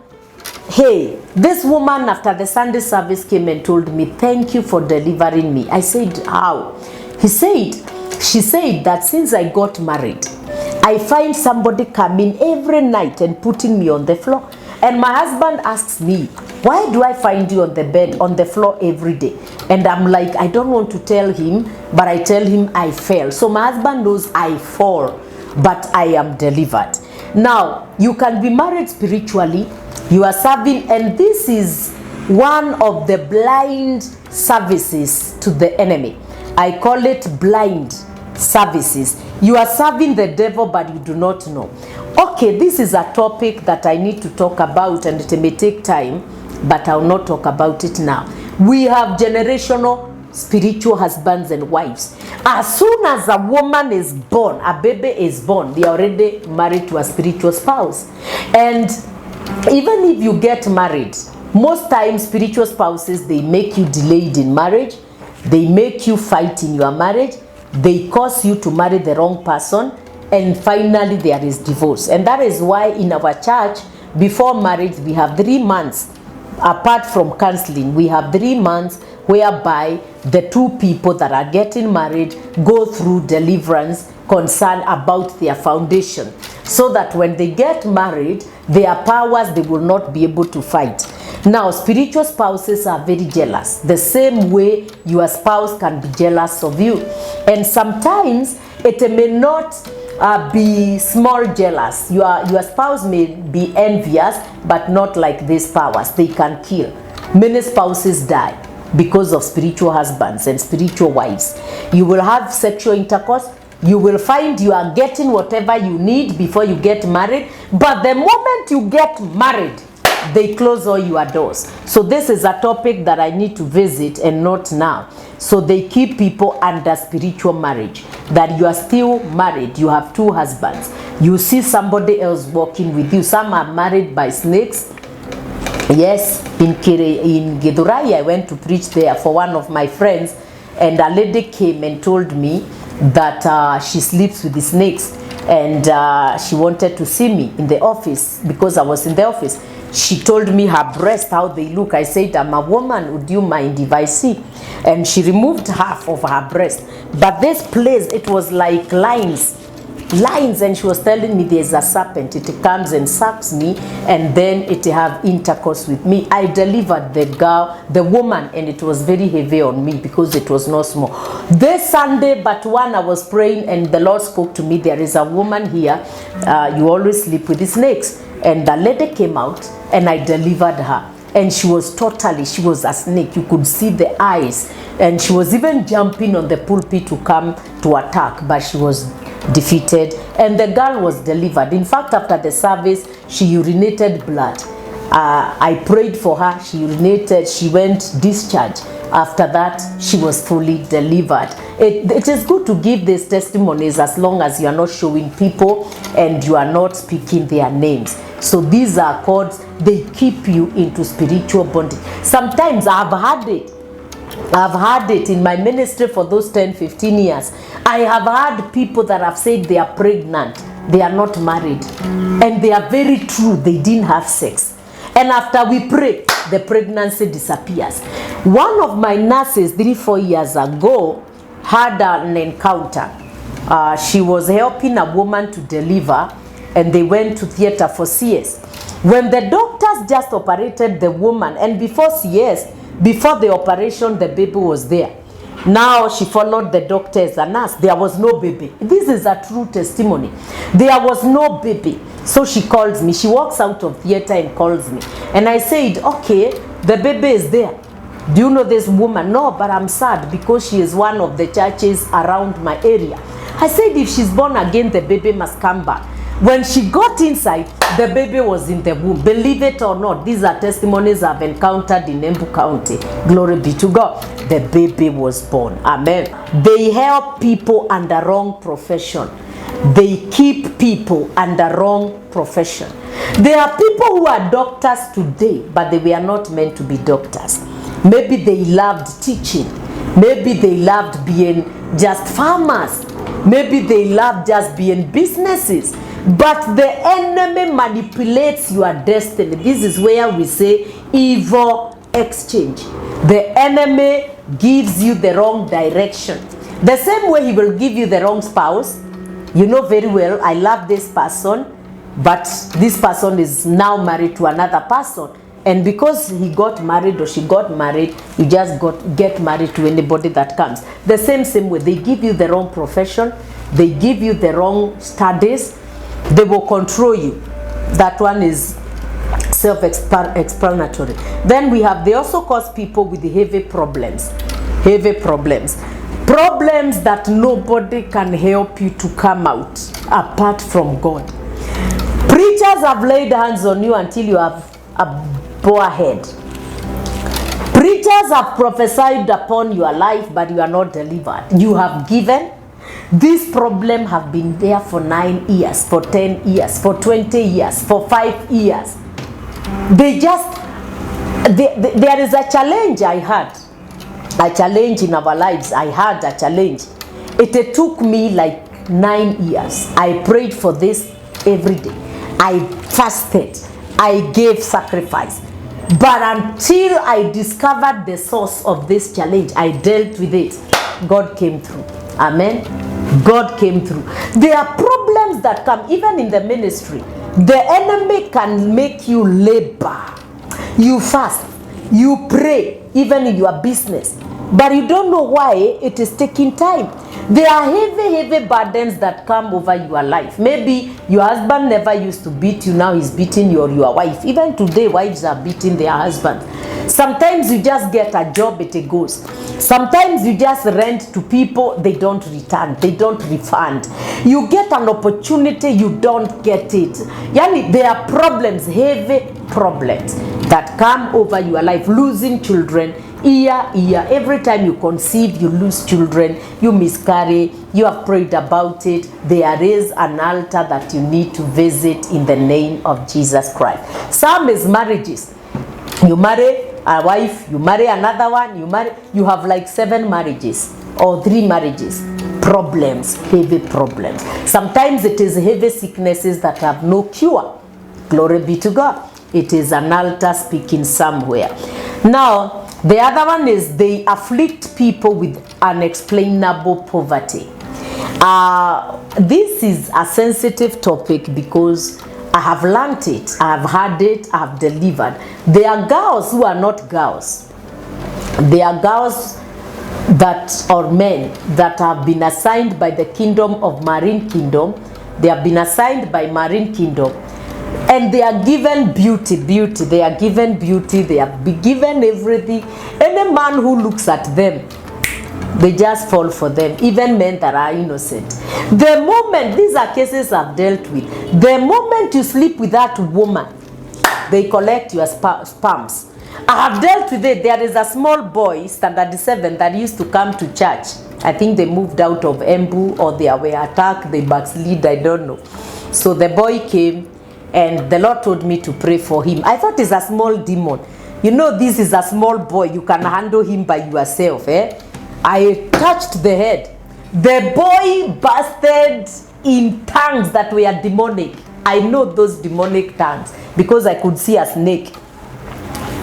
hey, this woman after the Sunday service came and told me, thank you for delivering me. I said, how? She said that since I got married, I find somebody coming every night and putting me on the floor. And my husband asks me, why do I find you on the bed, on the floor every day? And I'm like, I don't want to tell him, but I tell him I fell. So my husband knows I fall, but I am delivered. Now, you can be married spiritually, you are serving, and this is one of the blind services to the enemy. I call it blind services. You are serving the devil, but you do not know. Okay, this is a topic that I need to talk about, and it may take time, but I'll not talk about it now. We have generational spiritual husbands and wives. As soon as a woman is born, a baby is born, they are already married to a spiritual spouse. And even if you get married, most times spiritual spouses, they make you delayed in marriage, they make you fight in your marriage, they cause you to marry the wrong person, and finally there is divorce. And that is why in our church, before marriage, we have 3 months. Apart from counseling, we have 3 months whereby the two people that are getting married go through deliverance concern about their foundation, so that when they get married, their powers, they will not be able to fight. Now, spiritual spouses are very jealous, the same way your spouse can be jealous of you. And sometimes it may not be small jealous. Your spouse may be envious, but not like these powers. They can kill. Many spouses die because of spiritual husbands and spiritual wives. You will have sexual intercourse. You will find you are getting whatever you need before you get married, but the moment you get married, they close all your doors. So this is a topic that I need to visit, and not now. So they keep people under spiritual marriage, that you are still married, you have 2 husbands. You see somebody else walking with you. Some are married by snakes. Yes, in Githurai, I went to preach there for one of my friends, and a lady came and told me that she sleeps with the snakes, and she wanted to see me in the office because I was in the office. She told me her breasts, how they look. I said, I'm a woman, would you mind if I see? And she removed half of her breast. But this place, it was like lines, and she was telling me there's a serpent. It comes and sucks me, and then it have intercourse with me. I delivered the girl, the woman, and it was very heavy on me because it was not small. This Sunday, but one, I was praying, and the Lord spoke to me, there is a woman here, you always sleep with the snakes. And the lady came out, and I delivered her. And she was a snake. You could see the eyes. And she was even jumping on the pulpit to come to attack, but she was defeated. And the girl was delivered. In fact, after the service, she urinated blood. I prayed for her. She urinated. She went discharged. After that, she was fully delivered. It is good to give these testimonies as long as you are not showing people and you are not speaking their names. So these are cords, they keep you into spiritual bondage. Sometimes I've had it in my ministry for those 10-15 years. I have had people that have said they are pregnant, they are not married, and they are very true, they didn't have sex. And after we pray, the pregnancy disappears. One of my nurses 3-4 years ago had an encounter. She was helping a woman to deliver, and they went to theater for CS. When the doctors just operated the woman, and before CS, before the operation, the baby was there. Now she followed the doctor as a nurse. There was no baby. This is a true testimony. There was no baby. So she calls me. She walks out of theater and calls me. And I said, okay, the baby is there. Do you know this woman? No, but I'm sad because she is one of the churches around my area. I said, if she's born again, the baby must come back. When she got inside, the baby was in the womb. Believe it or not, these are testimonies I've encountered in Embu County. Glory be to God. The baby was born. Amen. They help people under wrong profession. They keep people under wrong profession. There are people who are doctors today, but they were not meant to be doctors. Maybe they loved teaching. Maybe they loved being just farmers. Maybe they loved just being businesses. but the enemy manipulates your destiny. This is where we say evil exchange. The enemy gives you the wrong direction. The same way he will give you the wrong spouse. You know very well, I love this person, but this person is now married to another person. And because he got married or she got married, you just get married to anybody that comes. The same way, they give you the wrong profession, they give you the wrong studies, they will control you. That one is self-explanatory. Then we have, they also cause people with heavy problems. Heavy problems. Problems that nobody can help you to come out apart from God. Preachers have laid hands on you until you have a bore head. Preachers have prophesied upon your life, but you are not delivered. You have given. This problem have been there for 9 years, for 10 years, for 20 years, for 5 years. They just, there is a challenge I had. A challenge in our lives. I had a challenge. It took me like 9 years. I prayed for this every day. I fasted. I gave sacrifice. But until I discovered the source of this challenge, I dealt with it. God came through. Amen. God came through. There are problems that come even in the ministry. The enemy can make you labor. You fast. You pray, even in your business. But you don't know why it is taking time. There are heavy burdens that come over your life. Maybe your husband never used to beat you, now he's beating your wife. Even today, wives are beating their husbands. Sometimes you just get a job, it goes. Sometimes you just rent to people, they don't return, they don't refund. You get an opportunity, you don't get it. Yani, there are problems, heavy problems that come over your life. Losing children, year. Every time you conceive, you lose children, you miscarry, you have prayed about it. There is an altar that you need to visit in the name of Jesus Christ. Some is marriages. You marry a wife, you marry another one, you have like 7 marriages or 3 marriages. Problems, heavy problems. Sometimes it is heavy sicknesses that have no cure. Glory be to God. It is an altar speaking somewhere. Now, the other one is they afflict people with unexplainable poverty. This is a sensitive topic because I have learned it, I have had it, I have delivered. There are girls who are not girls. There are girls that are men that have been assigned by the kingdom of Marine Kingdom. They have been assigned by Marine Kingdom. And they are given beauty. They are given beauty. They are given everything. Any man who looks at them, they just fall for them. Even men that are innocent. The moment, these are cases I've dealt with. The moment you sleep with that woman, they collect your sperms. I have dealt with it. There is a small boy, standard 7, that used to come to church. I think they moved out of Embu or they were attacked. They backslid. I don't know. So the boy came. And the Lord told me to pray for him. I thought it's a small demon. You know, this is a small boy. You can handle him by yourself. I touched the head. The boy bursted in tongues that were demonic. I know those demonic tongues because I could see a snake.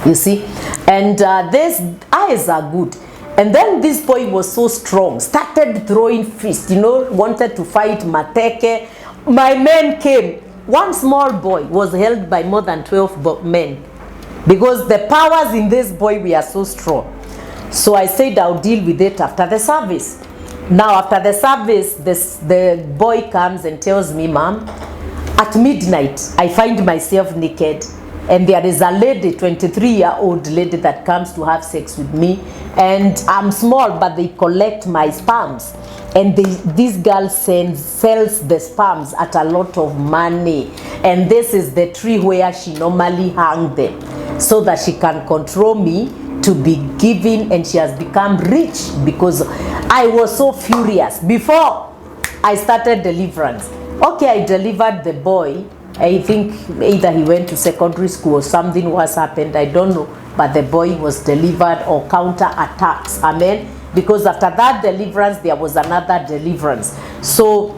You see? And these eyes are good. And then this boy was so strong. Started throwing fists. You know, wanted to fight Mateke. My men came. One small boy was held by more than 12 men because the powers in this boy were so strong. So I said I'll deal with it after the service. Now after the service, the boy comes and tells me, Mom, at midnight I find myself naked and there is a lady, 23-year-old lady that comes to have sex with me, and I'm small but they collect my sperms. And this girl sells the sperms at a lot of money. And this is the tree where she normally hang them so that she can control me to be giving, and she has become rich because I was so furious. Before I started deliverance, okay, I delivered the boy. I think either he went to secondary school or something was happened, I don't know. But the boy was delivered or counter attacks. Amen. Because after that deliverance, there was another deliverance. So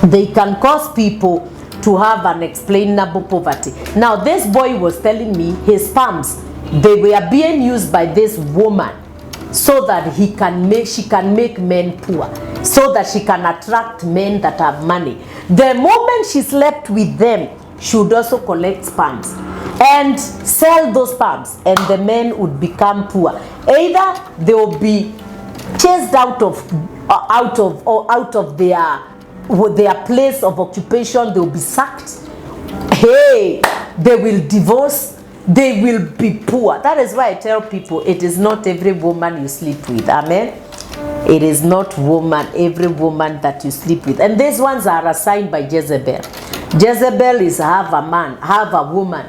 they can cause people to have unexplainable poverty. Now, this boy was telling me his sperms, they were being used by this woman so that she can make men poor, so that she can attract men that have money. The moment she slept with them, she would also collect sperms and sell those sperms, and the men would become poor. Either they will be chased out of their place of occupation, they will be sacked. Hey, they will divorce. They will be poor. That is why I tell people, it is not every woman you sleep with. Amen. It is not every woman that you sleep with. And these ones are assigned by Jezebel. Jezebel is have a man, have a woman,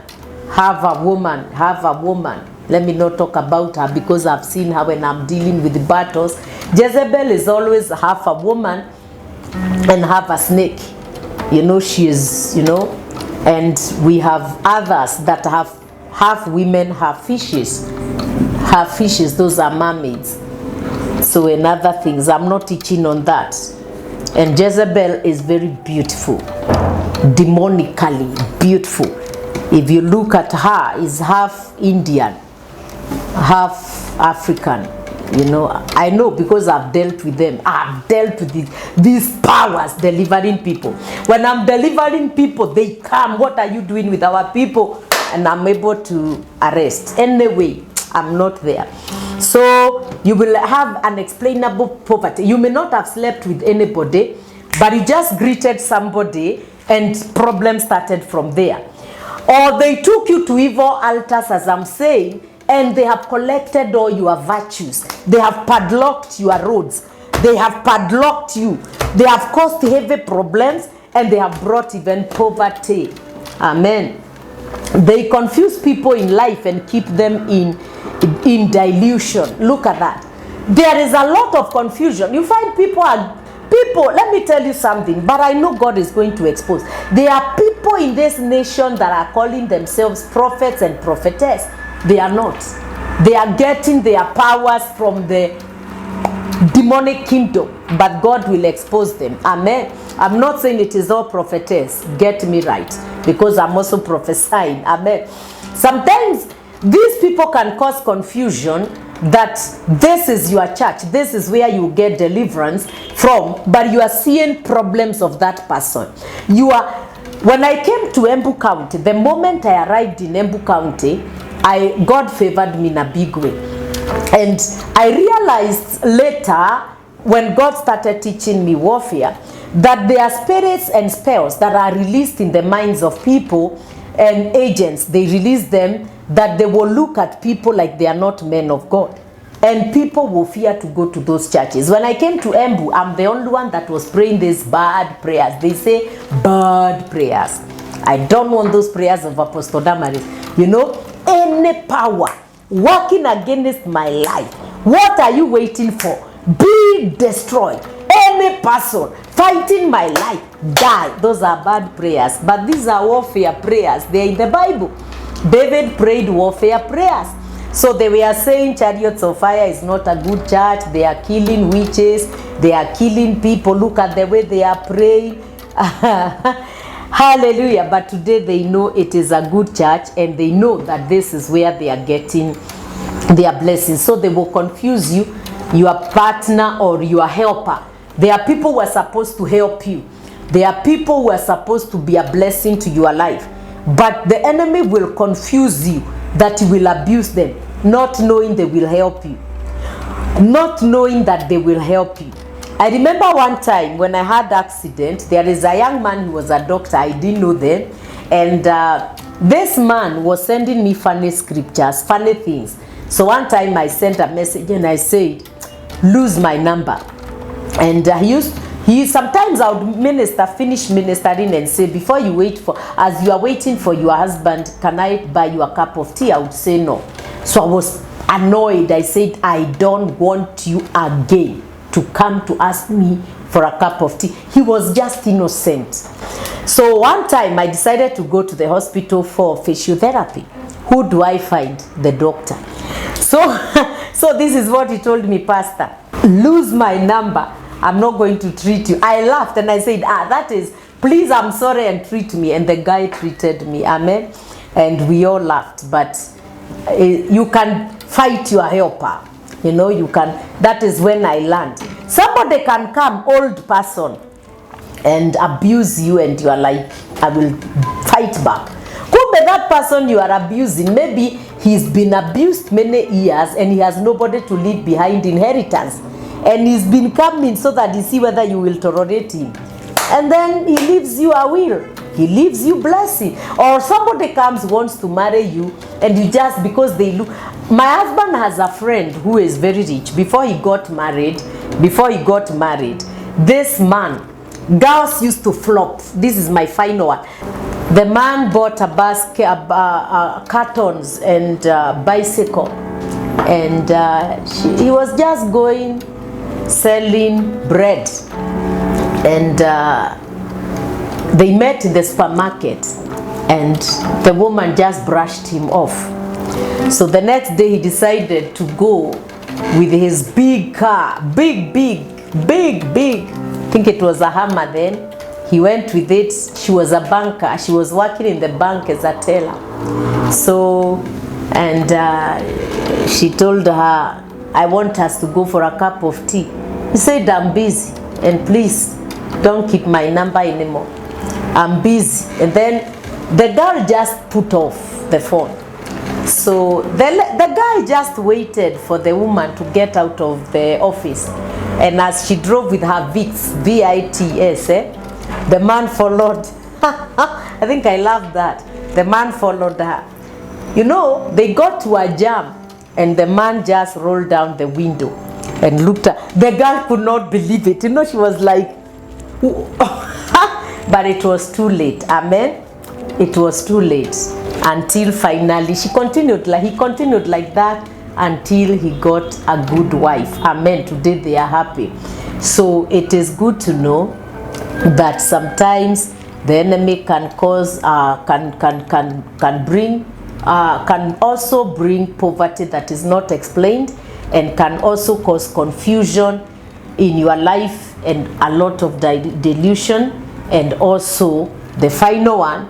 have a woman, have a woman. Let me not talk about her because I've seen her when I'm dealing with battles. Jezebel is always half a woman and half a snake. You know, she is, you know, and we have others that have half women, half fishes. Half fishes, those are mermaids. So and other things, I'm not teaching on that. And Jezebel is very beautiful, demonically beautiful. If you look at her, is half Indian, half African. You know, I know because I've dealt with them. I've dealt with these powers delivering people. When I'm delivering people, they come. What are you doing with our people? And I'm able to arrest. Anyway, I'm not there. So you will have unexplainable poverty. You may not have slept with anybody, but you just greeted somebody and problems started from there. Or they took you to evil altars, as I'm saying, and they have collected all your virtues. They have padlocked your roads. They have padlocked you. They have caused heavy problems, and they have brought even poverty. Amen. They confuse people in life and keep them in delusion. Look at that. There is a lot of confusion. You find people, let me tell you something, but I know God is going to expose. There are people in this nation that are calling themselves prophets and prophetess. They are not. They are getting their powers from the demonic kingdom, but God will expose them. Amen. I'm not saying it is all prophetess. Get me right, because I'm also prophesying. Amen. Sometimes these people can cause confusion that this is your church, this is where you get deliverance from, but you are seeing problems of that person. When I came to Embu County, the moment I arrived in Embu County, God favored me in a big way. And I realized later, when God started teaching me warfare, that there are spirits and spells that are released in the minds of people and agents. They release them that they will look at people like they are not men of God. And people will fear to go to those churches. When I came to Embu, I'm the only one that was praying these bad prayers. They say bad prayers. I don't want those prayers of Apostle Damaris. You know, any power working against my life, what are you waiting for? Be destroyed. Any person fighting my life, die. Those are bad prayers. But these are warfare prayers. They're in the Bible. David prayed warfare prayers. So they were saying Chariots of Fire is not a good church. They are killing witches. They are killing people. Look at the way they are praying. Hallelujah. But today they know it is a good church, and they know that this is where they are getting their blessings. So they will confuse you, your partner or your helper. There are people who are supposed to help you. There are people who are supposed to be a blessing to your life. But the enemy will confuse you that you will abuse them, not knowing they will help you. Not knowing that they will help you. I remember one time when I had accident, there is a young man who was a doctor. I didn't know them. And this man was sending me funny scriptures, funny things. So one time I sent a message and I said, lose my number. And sometimes I would minister, finish ministering and say, before you wait for, as you are waiting for your husband, can I buy you a cup of tea? I would say no. So I was annoyed. I said, I don't want you again to come to ask me for a cup of tea. He was just innocent. So one time I decided to go to the hospital for physiotherapy. Who do I find? The doctor. So this is what he told me, Pastor. Lose my number. I'm not going to treat you. I laughed and I said, that is please, I'm sorry, and treat me. And the guy treated me. Amen. And we all laughed. But you can fight your helper. You know, you can. That is when I learned. Somebody can come, old person, and abuse you, and you are like, I will fight back. Kumbe that person you are abusing, maybe he's been abused many years and he has nobody to leave behind inheritance. And he's been coming so that you see whether you will tolerate him. And then he leaves you a will. He leaves you blessing. Or somebody comes, wants to marry you, and you just, because they look. My husband has a friend who is very rich. Before he got married, this man, girls used to flop. This is my final one. The man bought a basket, cartons and bicycle, and he was just going selling bread, and they met in the supermarket, and the woman just brushed him off. So the next day he decided to go with his big car, big, I think it was a Hummer then. He went with it. She was a banker. She was working in the bank as a teller. So, and she told her, I want us to go for a cup of tea. He said, I'm busy, and please don't keep my number anymore. I'm busy. And then the girl just put off the phone. So the guy just waited for the woman to get out of the office. And as she drove with her Vits, V-I-T-S, the man followed. I think I love that. The man followed her. You know, they got to a jam, and the man just rolled down the window and looked at. The girl could not believe it. You know, she was like, but it was too late. Amen. It was too late until finally he continued like that until he got a good wife. Amen. Today they are happy. So it is good to know that sometimes the enemy can cause can also bring poverty that is not explained, and can also cause confusion in your life and a lot of delusion. And also the final one,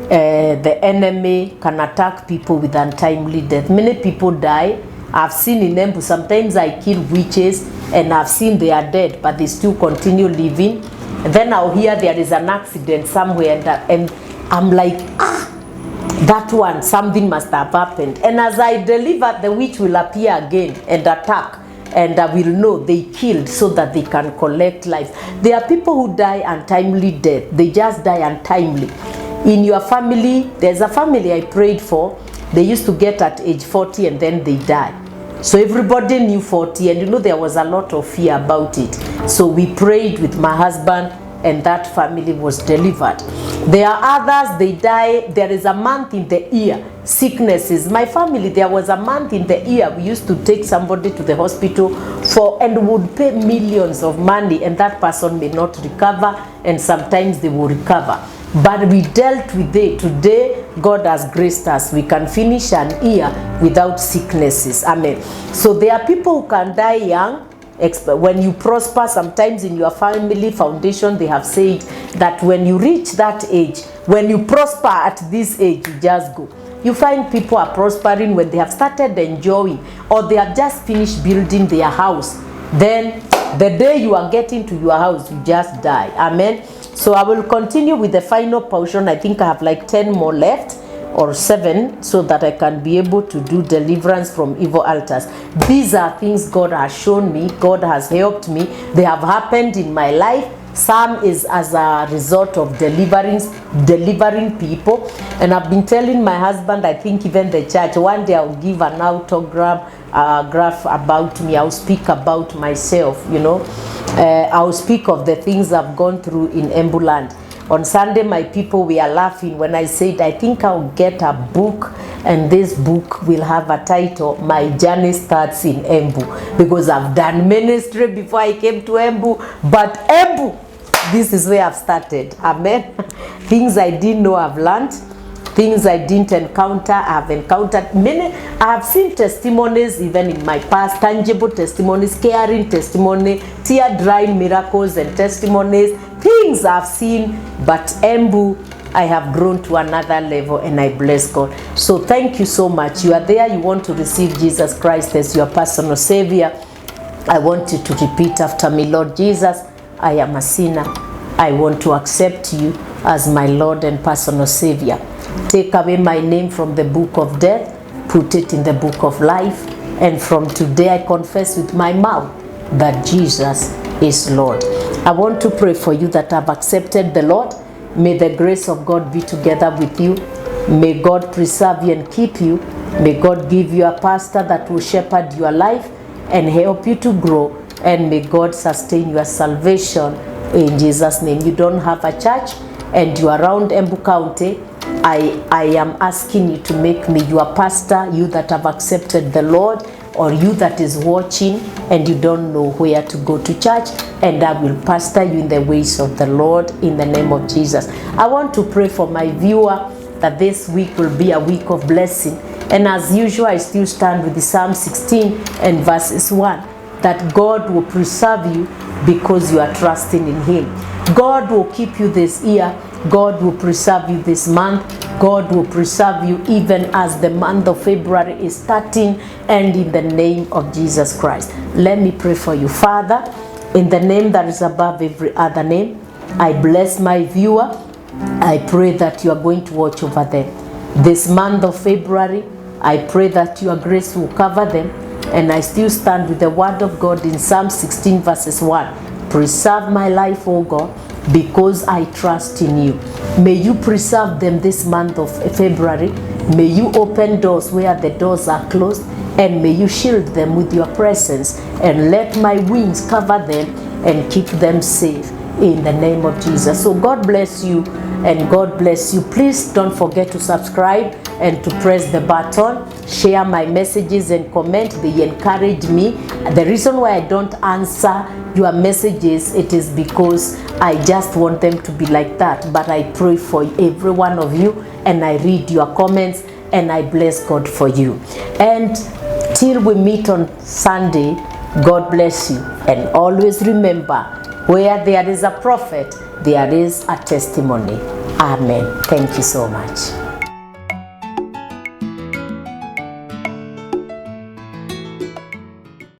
the enemy can attack people with untimely death. Many people die. I've seen in Embu, sometimes I kill witches and I've seen they are dead, but they still continue living. And then I'll hear there is an accident somewhere, and I'm like, that one, something must have happened. And as I deliver, the witch will appear again and attack, and I will know they killed so that they can collect life. There are people who die untimely death. They just die untimely. In your family, there's a family I prayed for. They used to get at age 40 and then they die. So everybody knew 40, and you know there was a lot of fear about it. So we prayed with my husband, and that family was delivered. There are others, they die. There is a month in the year, sicknesses. My family, there was a month in the year we used to take somebody to the hospital for, and would pay millions of money, and that person may not recover, and sometimes they will recover. But we dealt with it. Today, God has graced us. We can finish an year without sicknesses. Amen. So there are people who can die young. When you prosper, sometimes in your family foundation, they have said that when you reach that age, when you prosper at this age, you just go. You find people are prospering when they have started enjoying, or they have just finished building their house. Then the day you are getting to your house, you just die. Amen. So I will continue with the final portion. I think I have like 10 more left, or 7, so that I can be able to do deliverance from evil altars. These are things God has shown me. God has helped me. They have happened in my life. Some is as a result of delivering people. And I've been telling my husband, I think even the church, one day I'll give an autograph about me. I'll speak about myself, you know. I'll speak of the things I've gone through in Embu land. On Sunday, my people were laughing when I said, I think I'll get a book, and this book will have a title, My Journey Starts in Embu, because I've done ministry before I came to Embu, but Embu, this is where I've started. Amen. Things I didn't know I've learned, things I didn't encounter. I have encountered many. I have seen testimonies even in my past, tangible testimonies, caring testimony, tear-drying miracles and testimonies, things I've seen. But Embu, I have grown to another level, and I bless God. So thank you so much. You are there, you want to receive Jesus Christ as your personal Savior. I want you to repeat after me. Lord Jesus, I am a sinner. I want to accept you as my Lord and personal Savior. Take away my name from the book of death, put it in the book of life, and from today I confess with my mouth that Jesus is Lord. I want to pray for you that have accepted the Lord. May the grace of God be together with you. May God preserve you and keep you. May God give you a pastor that will shepherd your life and help you to grow. And may God sustain your salvation in Jesus' name. You don't have a church and you are around Embu County, I am asking you to make me your pastor, you that have accepted the Lord, or you that is watching and you don't know where to go to church, and I will pastor you in the ways of the Lord in the name of Jesus. I want to pray for my viewer that this week will be a week of blessing. And as usual, I still stand with the Psalm 16 and verses 1, that God will preserve you because you are trusting in Him. God will keep you this year. God will preserve you this month. God will preserve you even as the month of February is starting, and in the name of Jesus Christ. Let me pray for you. Father, in the name that is above every other name, I bless my viewer. I pray that you are going to watch over them. This month of February, I pray that your grace will cover them. And I still stand with the word of God in Psalm 16 verses 1. Preserve my life, O God, because I trust in you. May you preserve them this month of February. May you open doors where the doors are closed, and may you shield them with your presence, and let my wings cover them and keep them safe in the name of Jesus. So God bless you, and God bless you. Please don't forget to subscribe and to press the button. Share my messages and comment. They encourage me. The reason why I don't answer your messages, it is because I just want them to be like that. But I pray for every one of you, and I read your comments, and I bless God for you. And till we meet on Sunday, God bless you. And always remember, where there is a prophet, there is a testimony. Amen. Thank you so much.